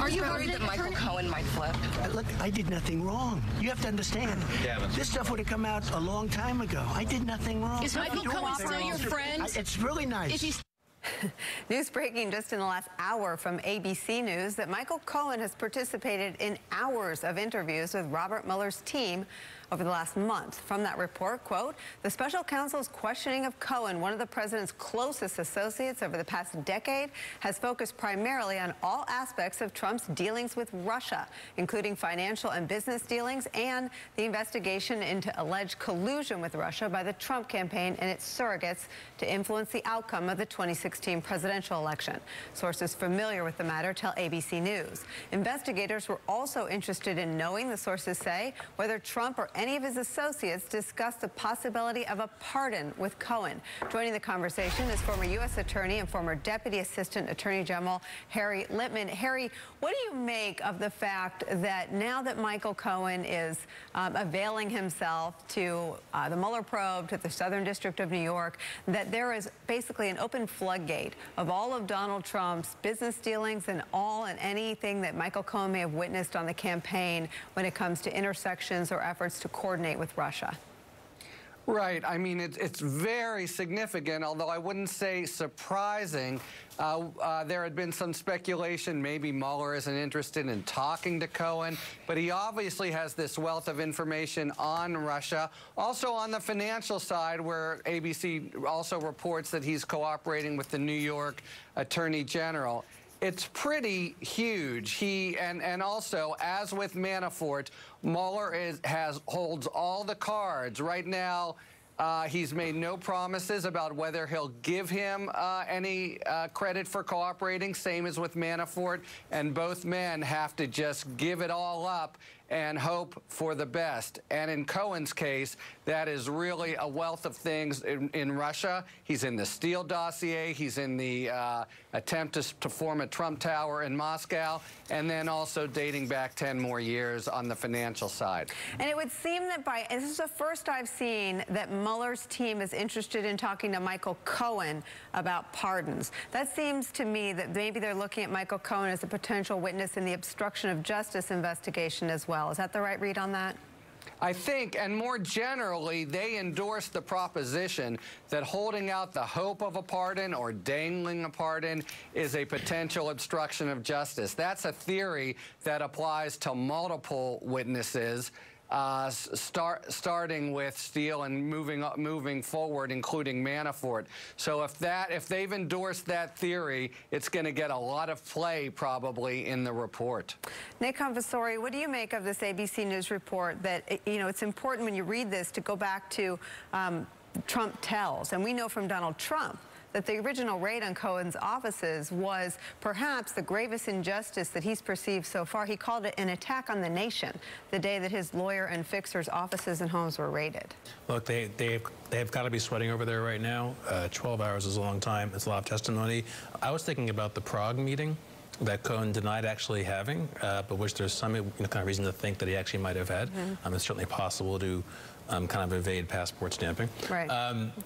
Are you worried that Michael Cohen might flip? Look, I did nothing wrong. You have to understand. This stuff would have come out a long time ago. I did nothing wrong. Is Michael Cohen still your friend? It's really nice. News breaking just in the last hour from ABC News that Michael Cohen has participated in hours of interviews with Robert Mueller's team over the last month. From that report, quote, the special counsel's questioning of Cohen, one of the president's closest associates over the past decade, has focused primarily on all aspects of Trump's dealings with Russia, including financial and business dealings and the investigation into alleged collusion with Russia by the Trump campaign and its surrogates to influence the outcome of the 2016 presidential election. Sources familiar with the matter tell ABC News. Investigators were also interested in knowing, the sources say, whether Trump or any of his associates discussed the possibility of a pardon with Cohen. Joining the conversation is former U.S. Attorney and former Deputy Assistant Attorney General Harry Litman. Harry, what do you make of the fact that now that Michael Cohen is availing himself to the Mueller probe, to the Southern District of New York, that there is basically an open floodgate of all of Donald Trump's business dealings and all and anything that Michael Cohen may have witnessed on the campaign when it comes to intersections or efforts to coordinate with Russia? Right. I mean, it's very significant, although I wouldn't say surprising. There had been some speculation maybe Mueller isn't interested in talking to Cohen, but he obviously has this wealth of information on Russia. Also on the financial side, where ABC also reports that he's cooperating with the New York Attorney General. It's pretty huge. He and also, as with Manafort, Mueller holds all the cards right now. He's made no promises about whether he'll give him any credit for cooperating, same as with Manafort, and both men have to just give it all up and hope for the best. And in Cohen's case, that is really a wealth of things in Russia. He's in the Steele dossier. He's in the attempt to form a Trump Tower in Moscow, and then also dating back 10 more years on the financial side. And it would seem that this is the first I've seen that Mueller's team is interested in talking to Michael Cohen about pardons. That seems to me that maybe they're looking at Michael Cohen as a potential witness in the obstruction of justice investigation as well. Is that the right read on that? I think, and more generally, they endorse the proposition that holding out the hope of a pardon or dangling a pardon is a potential obstruction of justice. That's a theory that applies to multiple witnesses, starting with Steele and moving forward, including Manafort. So if they've endorsed that theory, it's going to get a lot of play probably in the report. Nick Conversori, what do you make of this ABC News report that, you know, it's important when you read this to go back to Trump tells, and we know from Donald Trump that the original raid on Cohen's offices was perhaps the gravest injustice that he's perceived so far. He called it an attack on the nation the day that his lawyer and fixer's offices and homes were raided. Look, they've got to be sweating over there right now. 12 hours is a long time. It's a lot of testimony. I was thinking about the Prague meeting that Cohen denied actually having, but which there's some kind of reason to think that he actually might have had. It's certainly possible to kind of evade passport stamping. Right.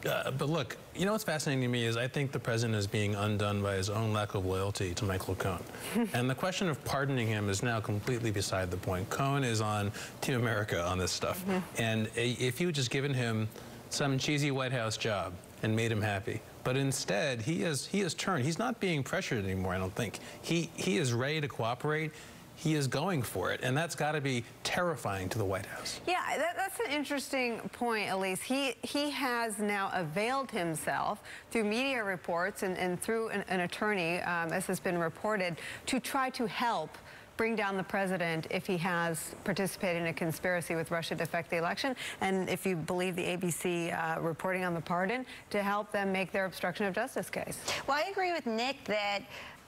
But look, you know what's fascinating to me is I think the president is being undone by his own lack of loyalty to Michael Cohen. And the question of pardoning him is now completely beside the point. Cohen is on Team America on this stuff. And if you had just given him some cheesy White House job and made him happy, but instead he has turned. He's not being pressured anymore, I don't think. He is ready to cooperate. He is going for it, and that's got to be terrifying to the White House. Yeah, that's an interesting point, Elise. He has now availed himself through media reports and through an attorney, as has been reported, to try to help bring down the president if he has participated in a conspiracy with Russia to affect the election, and if you believe the ABC reporting on the pardon, to help them make their obstruction of justice case. Well, I agree with Nick that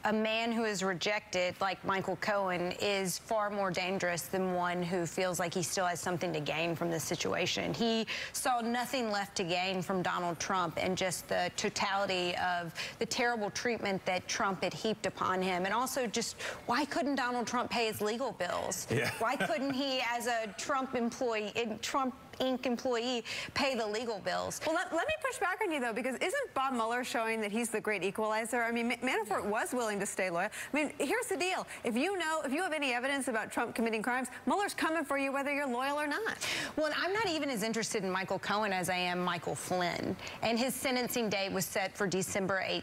a man who is rejected, like Michael Cohen, is far more dangerous than one who feels like he still has something to gain from this situation. He saw nothing left to gain from Donald Trump and just the totality of the terrible treatment that Trump had heaped upon him. And also just, why couldn't Donald Trump pay his legal bills? Why couldn't he, as a Trump employee, Trump Inc. employee pay the legal bills. Well, let me push back on you, though, because isn't Bob Mueller showing that he's the great equalizer? I mean, Manafort was willing to stay loyal. I mean, here's the deal. If you have any evidence about Trump committing crimes, Mueller's coming for you whether you're loyal or not. Well, and I'm not even as interested in Michael Cohen as I am Michael Flynn. And his sentencing date was set for December 18th.